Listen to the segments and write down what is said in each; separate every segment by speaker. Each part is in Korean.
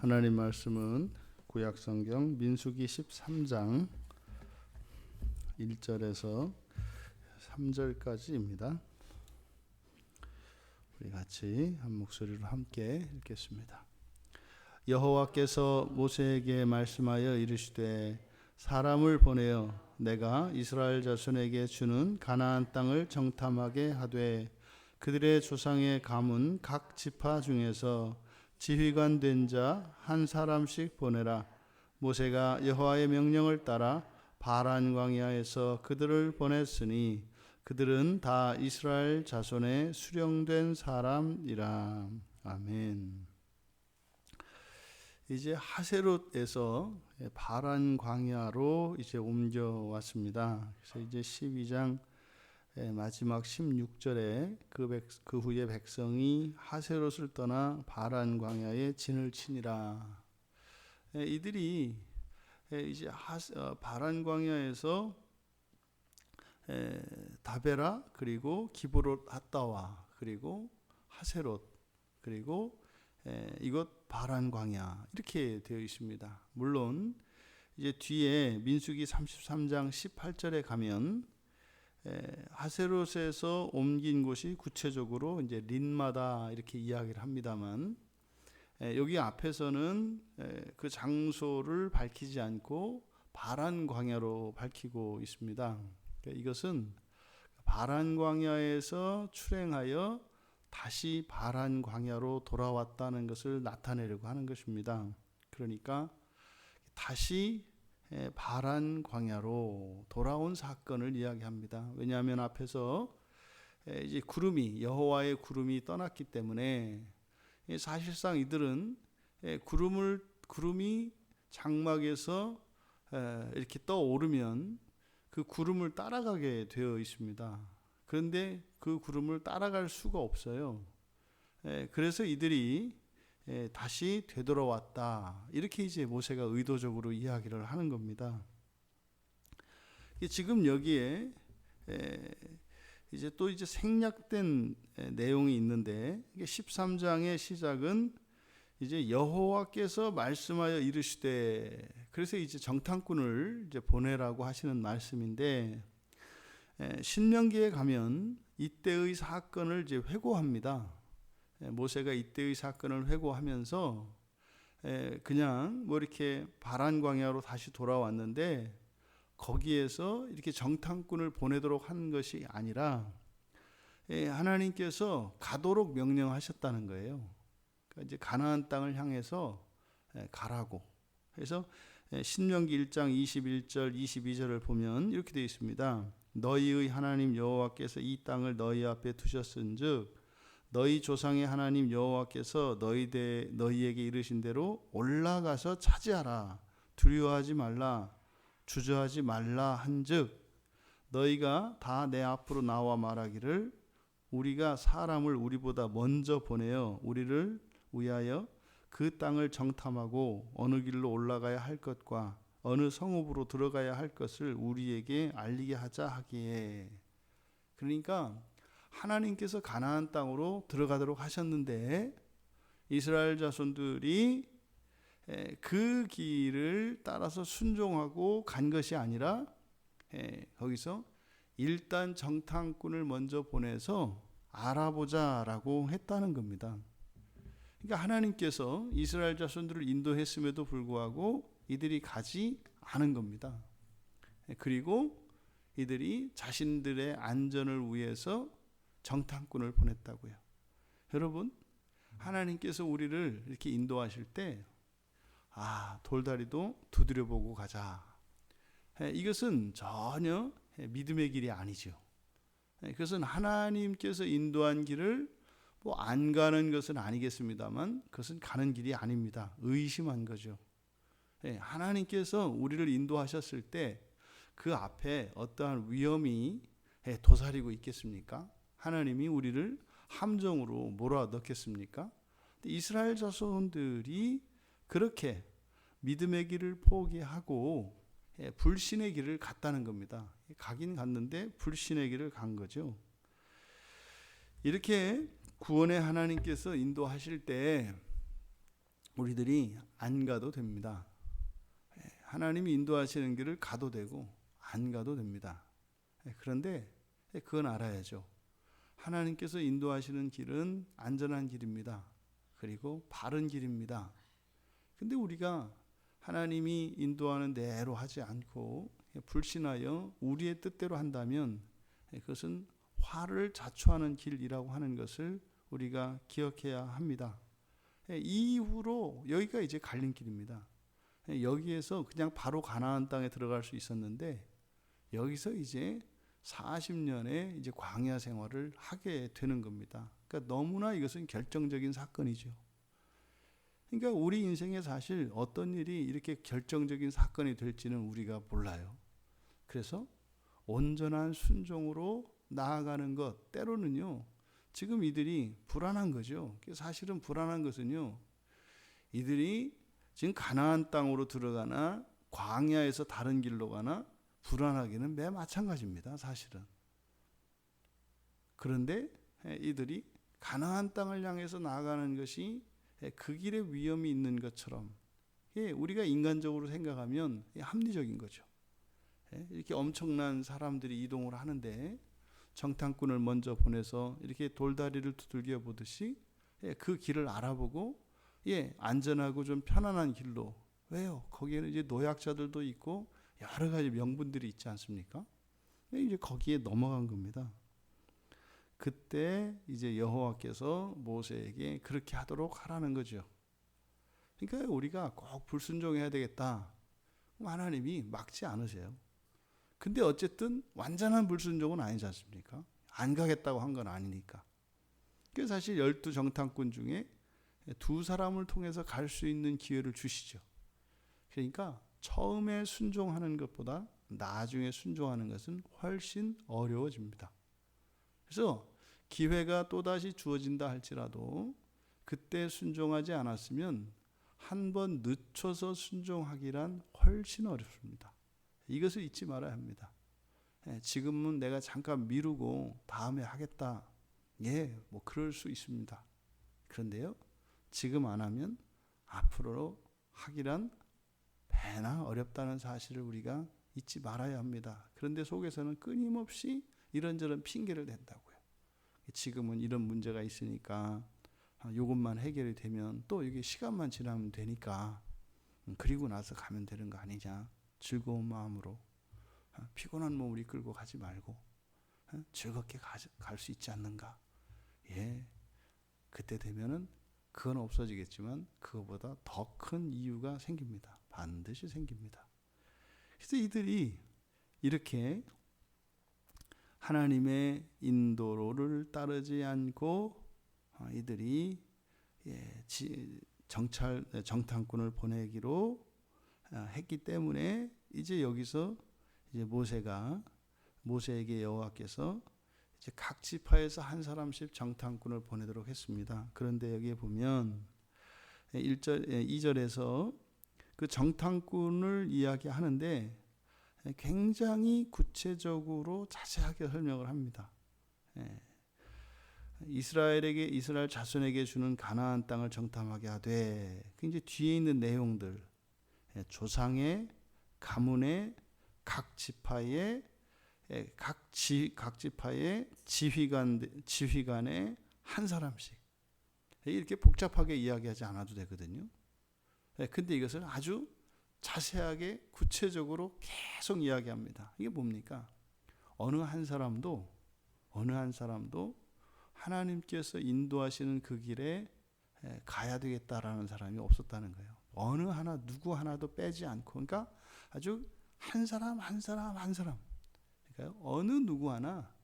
Speaker 1: 하나님 말씀은 구약성경 민수기 13장 1절에서 3절까지입니다. 우리 같이 한 목소리로 함께 읽겠습니다. 여호와께서 모세에게 말씀하여 이르시되 사람을 보내어 내가 이스라엘 자손에게 주는 가나안 땅을 정탐하게 하되 그들의 조상의 가문 각 지파 중에서 지휘관 된 자 한 사람씩 보내라. 모세가 여호와의 명령을 따라 바란 광야에서 그들을 보냈으니 그들은 다 이스라엘 자손의 수령된 사람이라. 아멘. 이제 하세롯에서 바란 광야로 이제 옮겨왔습니다. 그래서 이제 12장 마지막 16절에 그 후에 백성이 하세롯을 떠나 바란 광야에 진을 치니라. 이들이 이제 바란 광야에서 다베라 그리고 기브롯 핫다와 그리고 하세롯 그리고 이곳 바란 광야 이렇게 되어 있습니다. 물론 이제 뒤에 민수기 33장 18절에 가면 하세롯에서 옮긴 곳이 구체적으로 이제 린마다 이렇게 이야기를 합니다만 여기 앞에서는 그 장소를 밝히지 않고 바란 광야로 밝히고 있습니다. 이것은 바란 광야에서 출행하여 다시 바란 광야로 돌아왔다는 것을 나타내려고 하는 것입니다. 그러니까 다시 바란 광야로 돌아온 사건을 이야기합니다. 왜냐하면 앞에서 이제 여호와의 구름이 떠났기 때문에 사실상 이들은 구름이 장막에서 이렇게 떠오르면 그 구름을 따라가게 되어 있습니다. 그런데 그 구름을 따라갈 수가 없어요. 그래서 이들이 다시 되돌아왔다. 이렇게 이제 모세가 의도적으로 이야기를 하는 겁니다. 지금 여기에 이제 또 이제 생략된 내용이 있는데 13장의 시작은 이제 여호와께서 말씀하여 이르시되, 그래서 이제 정탐꾼을 이제 보내라고 하시는 말씀인데 신명기에 가면 이때의 사건을 이제 회고합니다. 모세가 이때의 사건을 회고하면서 그냥 뭐 이렇게 바란 광야로 다시 돌아왔는데 거기에서 이렇게 정탐꾼을 보내도록 한 것이 아니라 하나님께서 가도록 명령하셨다는 거예요. 그러니까 이제 가나안 땅을 향해서 가라고. 그래서 신명기 1장 21절 22절을 보면 이렇게 되어 있습니다. 너희의 하나님 여호와께서 이 땅을 너희 앞에 두셨은즉 너희 조상의 하나님 여호와께서 너희에게 이르신 대로 올라가서 차지하라. 두려워하지 말라. 주저하지 말라 한즉 너희가 다 내 앞으로 나와 말하기를 우리가 사람을 우리보다 먼저 보내어 우리를 위하여 그 땅을 정탐하고 어느 길로 올라가야 할 것과 어느 성읍으로 들어가야 할 것을 우리에게 알리게 하자 하기에. 그러니까 하나님께서 가나안 땅으로 들어가도록 하셨는데 이스라엘 자손들이 그 길을 따라서 순종하고 간 것이 아니라 거기서 일단 정탐꾼을 먼저 보내서 알아보자라고 했다는 겁니다. 그러니까 하나님께서 이스라엘 자손들을 인도했음에도 불구하고 이들이 가지 않은 겁니다. 그리고 이들이 자신들의 안전을 위해서 정탐꾼을 보냈다고요. 여러분, 하나님께서 우리를 이렇게 인도하실 때 돌다리도 두드려보고 가자. 이것은 전혀 믿음의 길이 아니죠. 그것은 하나님께서 인도한 길을 안 가는 것은 아니겠습니다만 그것은 가는 길이 아닙니다. 의심한 거죠. 하나님께서 우리를 인도하셨을 때 그 앞에 어떠한 위험이 도사리고 있겠습니까? 하나님이 우리를 함정으로 몰아넣겠습니까? 이스라엘 자손들이 그렇게 믿음의 길을 포기하고 불신의 길을 갔다는 겁니다. 가긴 갔는데 불신의 길을 간 거죠. 이렇게 구원의 하나님께서 인도하실 때 우리들이 안 가도 됩니다. 하나님이 인도하시는 길을 가도 되고 안 가도 됩니다. 그런데 그건 알아야죠. 하나님께서 인도하시는 길은 안전한 길입니다. 그리고 바른 길입니다. 근데 우리가 하나님이 인도하는 대로 하지 않고 불신하여 우리의 뜻대로 한다면 그것은 화를 자초하는 길이라고 하는 것을 우리가 기억해야 합니다. 이후로 여기가 이제 갈림길입니다. 여기에서 그냥 바로 가나안 땅에 들어갈 수 있었는데 여기서 이제 40년의 이제 광야 생활을 하게 되는 겁니다. 그러니까 너무나 이것은 결정적인 사건이죠. 그러니까 우리 인생에 사실 어떤 일이 이렇게 결정적인 사건이 될지는 우리가 몰라요. 그래서 온전한 순종으로 나아가는 것, 때로는요, 지금 이들이 불안한 거죠. 사실은 불안한 것은요, 이들이 지금 가나안 땅으로 들어가나 광야에서 다른 길로 가나 불안하기는 매 마찬가지입니다. 사실은. 그런데 이들이 가나안 땅을 향해서 나아가는 것이 그 길에 위험이 있는 것처럼 우리가 인간적으로 생각하면 합리적인 거죠. 이렇게 엄청난 사람들이 이동을 하는데 정탐꾼을 먼저 보내서 이렇게 돌다리를 두들겨 보듯이 그 길을 알아보고 안전하고 좀 편안한 길로, 왜요? 거기에는 이제 노약자들도 있고 여러 가지 명분들이 있지 않습니까? 이제 거기에 넘어간 겁니다. 그때 이제 여호와께서 모세에게 그렇게 하도록 하라는 거죠. 그러니까 우리가 꼭 불순종해야 되겠다. 하나님이 막지 않으세요. 근데 어쨌든 완전한 불순종은 아니지 않습니까? 안 가겠다고 한 건 아니니까. 그래서 사실 12 정탐꾼 중에 2사람을 통해서 갈 수 있는 기회를 주시죠. 그러니까 처음에 순종하는 것보다 나중에 순종하는 것은 훨씬 어려워집니다. 그래서 기회가 또다시 주어진다 할지라도 그때 순종하지 않았으면 한 번 늦춰서 순종하기란 훨씬 어렵습니다. 이것을 잊지 말아야 합니다. 지금은 내가 잠깐 미루고 다음에 하겠다. 뭐 그럴 수 있습니다. 그런데요, 지금 안 하면 앞으로 하기란 배나 어렵다는 사실을 우리가 잊지 말아야 합니다. 그런데 속에서는 끊임없이 이런저런 핑계를 댄다고요. 지금은 이런 문제가 있으니까 이것만 해결이 되면 또 이게 시간만 지나면 되니까 그리고 나서 가면 되는 거 아니냐. 즐거운 마음으로 피곤한 몸을 이끌고 가지 말고 즐겁게 갈 수 있지 않는가. 그때 되면은 그건 없어지겠지만 그거보다 더 큰 이유가 생깁니다. 반드시 생깁니다. 그래서 이들이 이렇게 하나님의 인도를 따르지 않고 이들이 정탐꾼을 보내기로 했기 때문에 이제 여기서 이제 모세에게 여호와께서 이제 각 지파에서 한 사람씩 정탐꾼을 보내도록 했습니다. 그런데 여기에 보면 2절에서 그 정탐꾼을 이야기하는데 굉장히 구체적으로 자세하게 설명을 합니다. 이스라엘 자손에게 주는 가나안 땅을 정탐하게 하되, 그 이제 뒤에 있는 내용들, 조상의 가문의 각 지파의 지휘관의 한 사람씩, 이렇게 복잡하게 이야기하지 않아도 되거든요. 근데 이것을 아주 자세하게 구체적으로 계속 이야기합니다. 이게 뭡니까? 어느 한 사람도 하나님께서 인도하시는 그 길에 가야 되겠다라는 사람이 없었다는 거예요. 누구 하나도 빼지 않고, 그러니까 아주 한 사람. 그러니까 어느 누구 하나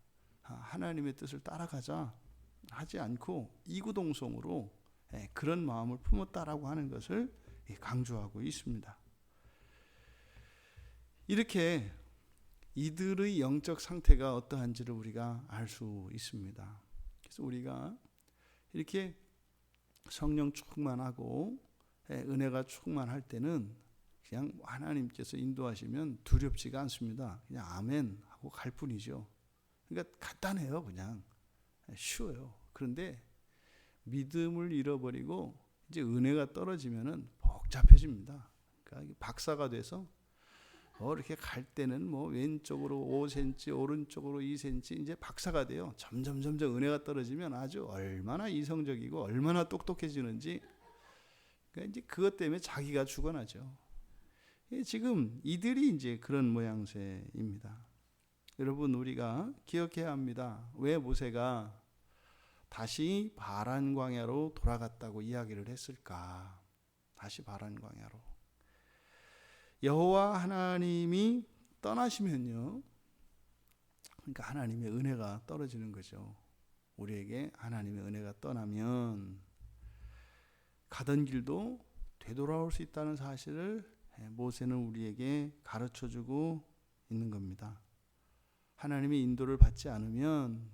Speaker 1: 하나님의 뜻을 따라가자 하지 않고 이구동성으로 그런 마음을 품었다라고 하는 것을 강조하고 있습니다. 이렇게 이들의 영적 상태가 어떠한지를 우리가 알 수 있습니다. 그래서 우리가 이렇게 성령 충만하고 은혜가 충만할 때는 그냥 하나님께서 인도하시면 두렵지가 않습니다. 그냥 아멘 하고 갈 뿐이죠. 그러니까 간단해요. 그냥 쉬워요. 그런데 믿음을 잃어버리고 이제 은혜가 떨어지면은 복잡해집니다. 그러니까 박사가 돼서 이렇게 갈 때는 뭐 왼쪽으로 5cm, 오른쪽으로 2cm 이제 박사가 돼요. 점점 은혜가 떨어지면 아주 얼마나 이성적이고 얼마나 똑똑해지는지. 그러니까 이제 그것 때문에 자기가 죽어나죠. 지금 이들이 이제 그런 모양새입니다. 여러분, 우리가 기억해야 합니다. 왜 모세가 다시 바란 광야로 돌아갔다고 이야기를 했을까? 다시 바란 광야로. 여호와 하나님이 떠나시면요, 그러니까 하나님의 은혜가 떨어지는 거죠. 우리에게 하나님의 은혜가 떠나면 가던 길도 되돌아올 수 있다는 사실을 모세는 우리에게 가르쳐주고 있는 겁니다. 하나님의 인도를 받지 않으면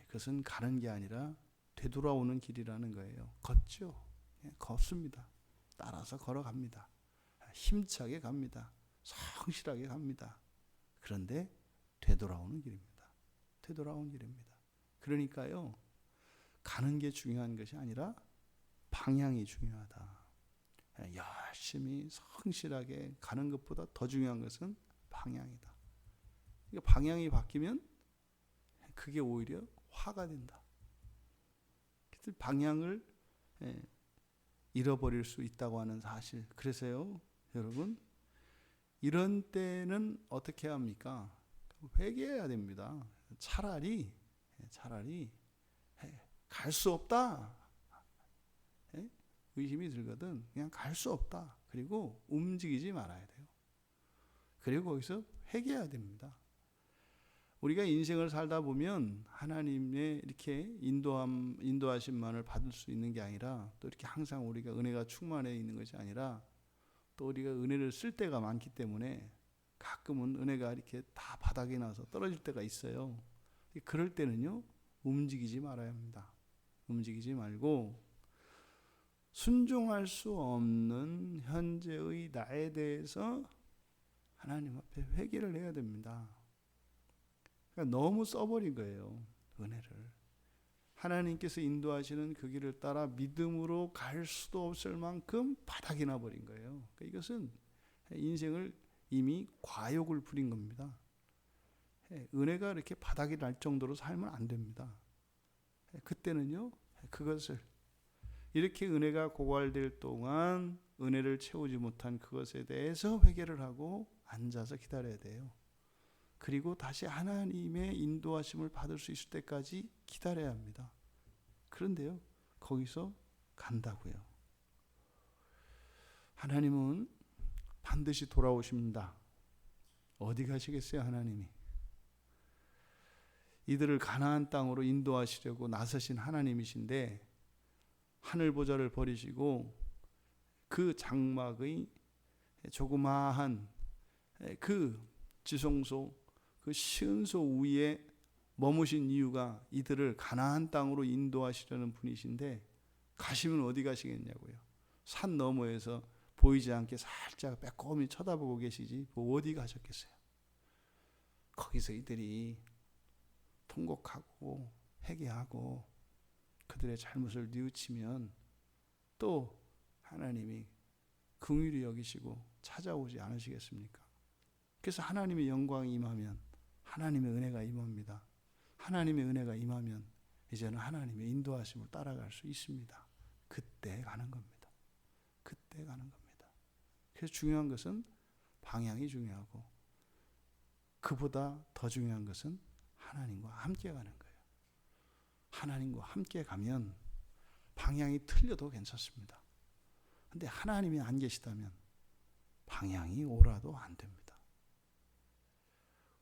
Speaker 1: 그것은 가는 게 아니라 되돌아오는 길이라는 거예요. 걷죠. 걷습니다. 따라서 걸어갑니다. 힘차게 갑니다. 성실하게 갑니다. 그런데 되돌아오는 길입니다. 되돌아오는 길입니다. 그러니까요, 가는 게 중요한 것이 아니라 방향이 중요하다. 열심히 성실하게 가는 것보다 더 중요한 것은 방향이다. 그러니까 방향이 바뀌면 그게 오히려 화가 된다. 방향을 잃어버릴 수 있다고 하는 사실. 그래서요, 여러분, 이런 때는 어떻게 해야 합니까? 회개해야 됩니다. 차라리 갈 수 없다. 의심이 들거든. 그냥 갈 수 없다. 그리고 움직이지 말아야 돼요. 그리고 거기서 회개해야 됩니다. 우리가 인생을 살다 보면 하나님의 이렇게 인도하심만을 받을 수 있는 게 아니라, 또 이렇게 항상 우리가 은혜가 충만해 있는 것이 아니라, 또 우리가 은혜를 쓸 때가 많기 때문에 가끔은 은혜가 이렇게 다 바닥에 나서 떨어질 때가 있어요. 그럴 때는요, 움직이지 말아야 합니다. 움직이지 말고 순종할 수 없는 현재의 나에 대해서 하나님 앞에 회개를 해야 됩니다. 그러니까 너무 써버린 거예요, 은혜를. 하나님께서 인도하시는 그 길을 따라 믿음으로 갈 수도 없을 만큼 바닥이 나버린 거예요. 그러니까 이것은 인생을 이미 과욕을 부린 겁니다. 은혜가 이렇게 바닥이 날 정도로 살면 안 됩니다. 그때는요, 그것을 이렇게 은혜가 고갈될 동안 은혜를 채우지 못한 그것에 대해서 회개를 하고 앉아서 기다려야 돼요. 그리고 다시 하나님의 인도하심을 받을 수 있을 때까지 기다려야 합니다. 그런데요, 거기서 간다고요. 하나님은 반드시 돌아오십니다. 어디 가시겠어요, 하나님이? 이들을 가나안 땅으로 인도하시려고 나서신 하나님이신데, 하늘 보좌를 버리시고 그 장막의 조그마한 그 지성소, 그 시은소 위에 머무신 이유가 이들을 가나안 땅으로 인도하시려는 분이신데, 가시면 어디 가시겠냐고요. 산 너머에서 보이지 않게 살짝 빼꼼히 쳐다보고 계시지 뭐 어디 가셨겠어요. 거기서 이들이 통곡하고 회개하고 그들의 잘못을 뉘우치면 또 하나님이 긍휼히 여기시고 찾아오지 않으시겠습니까? 그래서 하나님의 영광이 임하면 하나님의 은혜가 임합니다. 하나님의 은혜가 임하면 이제는 하나님의 인도하심을 따라갈 수 있습니다. 그때 가는 겁니다. 그때 가는 겁니다. 그래서 중요한 것은 방향이 중요하고, 그보다 더 중요한 것은 하나님과 함께 가는 거예요. 하나님과 함께 가면 방향이 틀려도 괜찮습니다. 근데 하나님이 안 계시다면 방향이 오라도 안 됩니다.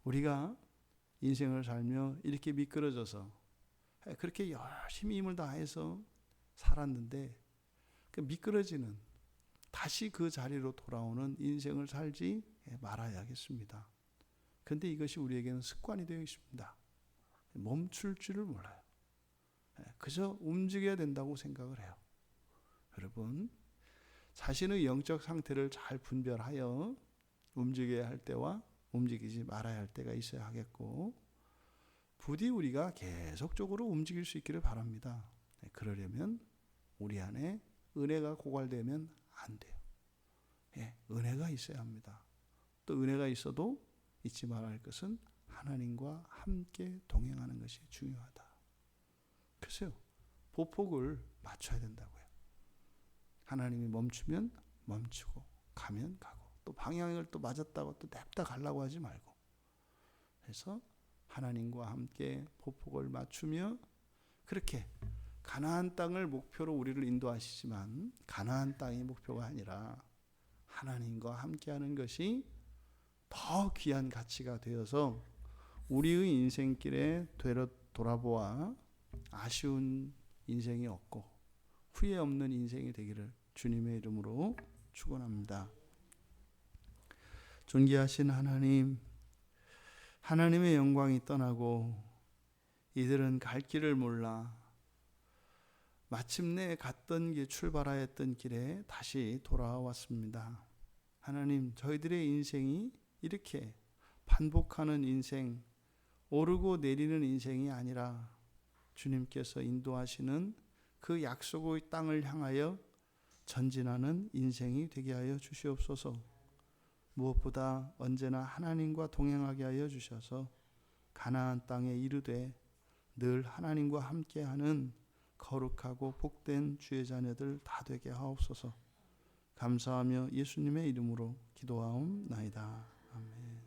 Speaker 1: 우리가 인생을 살며 이렇게 미끄러져서 그렇게 열심히 힘을 다해서 살았는데, 그 미끄러지는, 다시 그 자리로 돌아오는 인생을 살지 말아야겠습니다. 그런데 이것이 우리에게는 습관이 되어 있습니다. 멈출 줄을 몰라요. 그저 움직여야 된다고 생각을 해요. 여러분, 자신의 영적 상태를 잘 분별하여 움직여야 할 때와 움직이지 말아야 할 때가 있어야 하겠고, 부디 우리가 계속적으로 움직일 수 있기를 바랍니다. 그러려면 우리 안에 은혜가 고갈되면 안 돼요. 예, 은혜가 있어야 합니다. 또 은혜가 있어도 잊지 말아야 할 것은 하나님과 함께 동행하는 것이 중요하다. 글쎄요, 보폭을 맞춰야 된다고요. 하나님이 멈추면 멈추고 가면 가고, 또 방향을 또 맞았다고 또 냅다 가려고 하지 말고, 그래서 하나님과 함께 보폭을 맞추며 그렇게 가나안 땅을 목표로 우리를 인도하시지만 가나안 땅이 목표가 아니라 하나님과 함께하는 것이 더 귀한 가치가 되어서 우리의 인생길에 돌아보아 아쉬운 인생이 없고 후회 없는 인생이 되기를 주님의 이름으로 축원합니다. 존귀하신 하나님, 하나님의 영광이 떠나고 이들은 갈 길을 몰라 마침내 갔던 길, 출발하였던 길에 다시 돌아왔습니다. 하나님, 저희들의 인생이 이렇게 반복하는 인생, 오르고 내리는 인생이 아니라 주님께서 인도하시는 그 약속의 땅을 향하여 전진하는 인생이 되게 하여 주시옵소서. 무엇보다 언제나 하나님과 동행하게 하여 주셔서 가나안 땅에 이르되 늘 하나님과 함께하는 거룩하고 복된 주의 자녀들 다 되게 하옵소서. 감사하며 예수님의 이름으로 기도하옵나이다. 아멘.